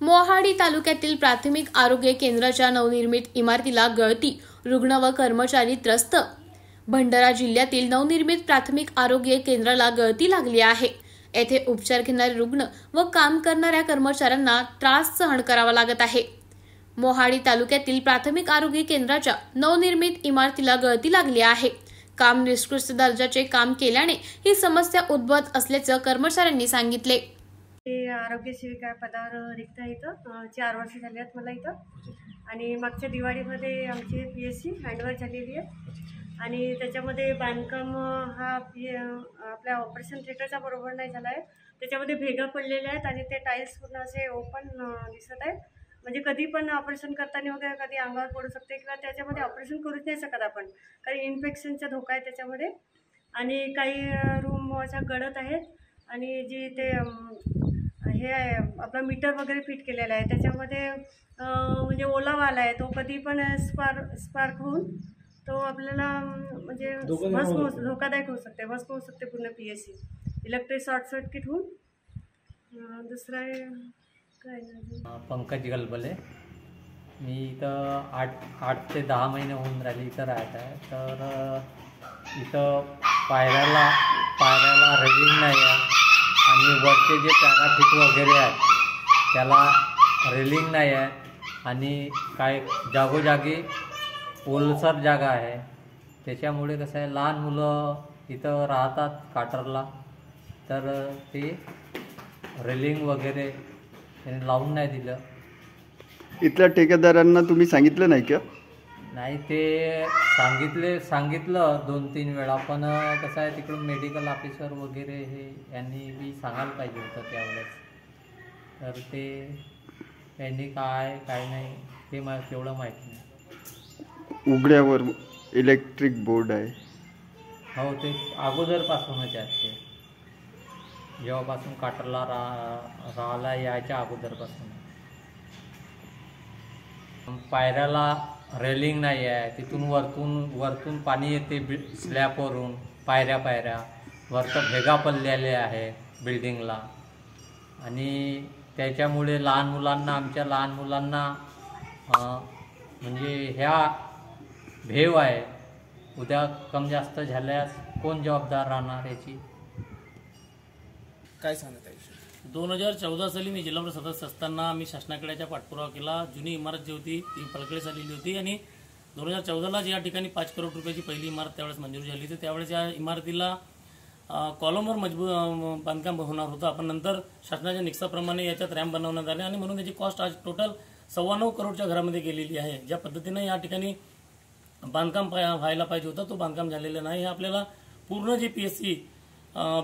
मोहाडी तालुक्यातील प्राथमिक आरोग्य केंद्राच्या नवनिर्मित इमारतीला गळती, रुग्ण व कर्मचारी त्रस्त। भंडारा जिल्ह्यातील नवनिर्मित प्राथमिक आरोग्य केंद्राला गळती लागली आहे। येथे उपचार घेणारे रुग्ण व काम करणाऱ्या कर्मचाऱ्यांना त्रास सहन करावा लागत आहे। मोहाडी तालुक्यातील प्राथमिक आरोग्य केंद्राच्या नवनिर्मित इमारतीला गळती लागली आहे। काम निकृष्ट दर्जाचे काम केल्याने ही समस्या उद्भवत असल्याचं कर्मचाऱ्यांनी सांगितले। आरोग्य सेविका पदावर रिक्त आहे इथं 4 वर्ष झाली आहेत मला इथं। आणि मागच्या दिवाळीमध्ये आमची PSC हँडओव्हर झालेली आहे आणि त्याच्यामध्ये बांधकाम हा आपल्या ऑपरेशन थिएटरचा बरोबर नाही झाला आहे। त्याच्यामध्ये भेगा पडलेल्या आहेत आणि ते टाईल्स पूर्ण असे ओपन दिसत आहेत। म्हणजे कधी पण ऑपरेशन करताना वगैरे कधी अंगावर पडू शकते किंवा त्याच्यामध्ये ऑपरेशन करूच नाही शकत आपण, काही इन्फेक्शनचा धोका आहे त्याच्यामध्ये। आणि काही रूम अशा गळत आहेत आणि जी ते हे आहे आपला मीटर वगैरे फिट केलेला आहे त्याच्यामध्ये म्हणजे ओलावा आला आहे, तो कधी पण स्पार्क होऊन तो आपल्याला म्हणजे धोकादायक होऊ शकते, भस्म होऊ शकते पूर्ण PSC। इलेक्ट्रिक शॉर्ट सर्किट होऊन दुसरा काय नाही। पंकज गलबले, मी इथं 8 ते 10 महिने होऊन राहिले इथं राहत आहे। तर इथं पायऱ्याला रेलिंग नाही आहे आणि वरचे जे पॅराफिट वगैरे आहेत त्याला रेलिंग नाही आहे आणि काय जागोजागी ओलसर जागा आहे। त्याच्यामुळे कसं आहे, लहान मुलं इथं राहतात क्वार्टरला, तर ते रेलिंग वगैरे त्याने लावून नाही दिलं। इथल्या ठेकेदारांना तुम्ही सांगितलं नाही का? नाही, ते सांगितलं 2-3 वेळा, पण कसं आहे तिकडून मेडिकल ऑफिसर वगैरे हे यांनी बी सांगायला पाहिजे होतं त्यावेळेस। तर ते यांनी काय नाही ते मला तेवढं माहिती नाही। उघड्यावर इलेक्ट्रिक बोर्ड आहे? हो, ते अगोदरपासूनच आहेत, ते जेव्हापासून काटरला राहायला यायच्या अगोदरपासून। पायऱ्याला रेलिंग नाही आहे, तिथून वरतून पाणी येते स्लॅबवरून, पायऱ्या वरतं भेगा पडलेले आहे बिल्डिंगला। आणि त्याच्यामुळे आमच्या लहान मुलांना म्हणजे ह्या भेव आहे, उद्या कमी जास्त झाल्यास कोण जबाबदार राहणार याची? काय सांगत आहे? 2014 साली मी जिल्हा परिषद सदस्य असताना मी शासनाकडे पाठपुरावा केला। जुनी इमारत जी होती ती पलकडेस आलेली होती आणि 2014ला या ठिकाणी 5 करोड रुपयाची पहिली इमारत त्यावेळेस मंजूर झाली होती। त्यावेळेस या इमारतीला कॉलमवर मजबूत बांधकाम होणार होतं, आपण नंतर शासनाच्या निकषाप्रमाणे याच्यात रॅम्प बनवण्यात आले आणि म्हणून त्याची कॉस्ट आज टोटल 9.25 करोडच्या घरामध्ये गेलेली आहे। ज्या पद्धतीने या ठिकाणी बांधकाम व्हायला पाहिजे होतं तो बांधकाम झालेलं नाही। हे आपल्याला पूर्ण जे PSC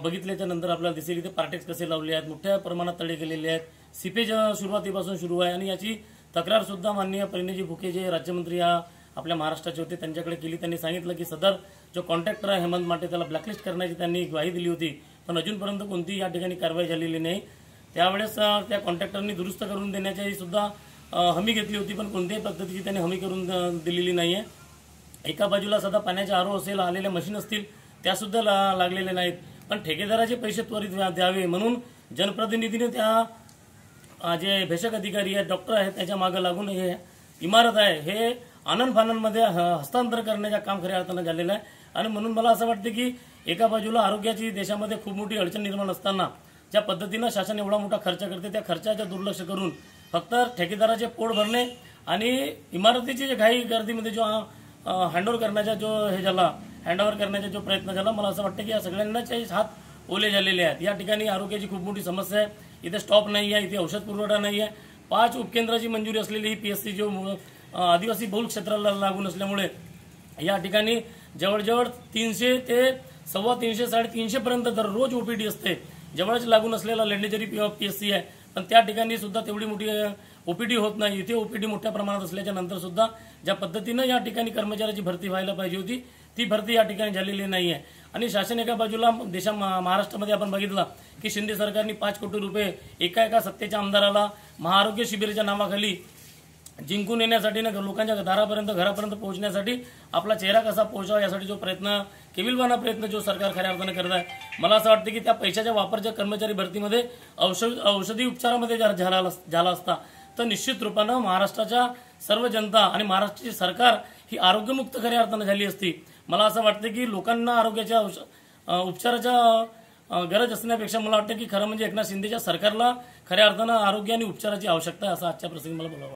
बघितल्याच्या नंतर आपल्याला दिसेल की ते पार्टेक्स कसे लावले आहेत, मोठ्या प्रमाणात तडे गेलेले आहेत, सीपेज सुरुवातीपासून सुरू आहे। आणि याची तक्रार सुद्धा माननीय परिणयजी भुके जे राज्यमंत्री आपल्या महाराष्ट्राचे होते त्यांच्याकडे केली। त्यांनी सांगितलं की सदर जो कॉन्ट्रॅक्टर आहे हेमंत माटे त्याला ब्लॅकलिस्ट करण्याची त्यांनी ग्वाही दिली होती, पण अजूनपर्यंत कोणतीही या ठिकाणी कारवाई झालेली नाही। त्यावेळेस त्या कॉन्ट्रॅक्टरनी दुरुस्त करून देण्याची सुद्धा हमी घेतली होती, पण कोणत्याही पद्धतीची त्यांनी हमी करून दिलेली नाही आहे। एका बाजूला सध्या पाण्याचे RO असेल, आलेल्या मशीन असतील त्यासुद्धा लागलेले नाहीत, पण ठेकेदाराचे पैसे त्वरित द्यावे म्हणून जनप्रतिनिधीने त्या जे भेषक अधिकारी आहेत, डॉक्टर आहेत, त्याच्या मागे लागून हे इमारत आहे हे आनंद-फानंदमध्ये हस्तांतर करण्याचं काम खऱ्या अर्थानं झालेलं आहे। आणि म्हणून मला असं वाटतं की एका बाजूला आरोग्याची देशामध्ये खूप मोठी अडचण निर्माण असताना ज्या पद्धतीनं शासन एवढा मोठा खर्च करते त्या खर्चाचं दुर्लक्ष करून फक्त ठेकेदाराचे पोट भरणे आणि इमारतीचे जे घाई गर्दीमध्ये जो हँडओव्हर करण्याचा हँडओव्हर करण्याचा जो प्रयत्न झाला, मला असं वाटतं की या सगळ्यांनाचे हात ओले झालेले आहेत। या ठिकाणी आरोग्याची खूप मोठी समस्या आहे, इथे स्टॉप नाही आहे, इथे औषध पुरवठा नाही आहे। 5 उपकेंद्राची मंजुरी असलेली ही PSC जो आदिवासी बहुल क्षेत्राला लागून असल्यामुळे या ठिकाणी जवळजवळ 300 ते 350-350 पर्यंत दररोज OPD असते। जवळच लागून असलेला लेंडेजरी PSC आहे, पण त्या ठिकाणी सुद्धा तेवढी मोठी OPD होत नाही। इथे OPD मोठ्या प्रमाणात असल्याच्या नंतर सुद्धा ज्या पद्धतीनं या ठिकाणी कर्मचाऱ्याची भरती व्हायला पाहिजे होती ती भरती या ठिकाणी झालेली नाही आहे। आणि शासन एका बाजूला महाराष्ट्रामध्ये आपण बघितलं की शिंदे सरकारने 5 कोटी रुपये एका सत्तेच्या आमदाराला महाआरोग्य शिबिराच्या नावाखाली जिंकून येण्यासाठी ना लोकांच्या दारापर्यंत घरापर्यंत पोहोचण्यासाठी आपला चेहरा कसा पोहोचावा यासाठी जो प्रयत्न केविलवाना प्रयत्न जो सरकार खऱ्या अर्थाने करत आहे, मला असं वाटतं की त्या पैशाच्या वापर ज्या कर्मचारी भरतीमध्ये औषधी उपचारामध्ये जर झाला असता तर निश्चित रूपानं महाराष्ट्राच्या सर्व जनता आणि महाराष्ट्राची सरकार ही आरोग्यमुक्त खऱ्या अर्थानं झाली असती. मला असं वाटतं की लोकांना आरोग्याच्या उपचाराच्या गरज असण्यापेक्षा मला वाटतं की खरं म्हणजे एकनाथ शिंदेच्या सरकारला खऱ्या अर्थानं आरोग्य आणि उपचाराची आवश्यकता आहे असं आजच्या प्रसंगी मला बोलावं.